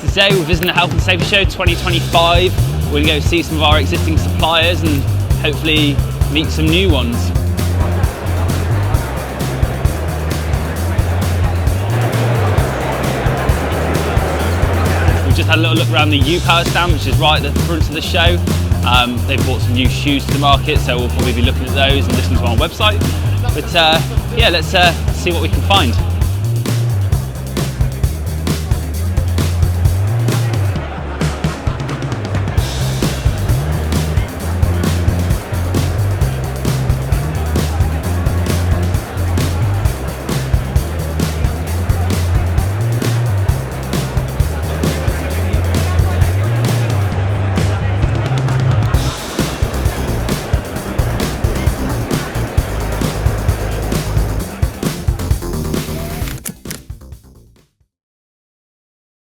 Today we're visiting the Health and Safety Show 2025. We're going to go see some of our existing suppliers and hopefully meet some new ones. We've just had a little look around the U-Power stand, which is right at the front of the show. They've brought some new shoes to the market, so we'll probably be looking at those and listening to our website. But yeah, let's see what we can find.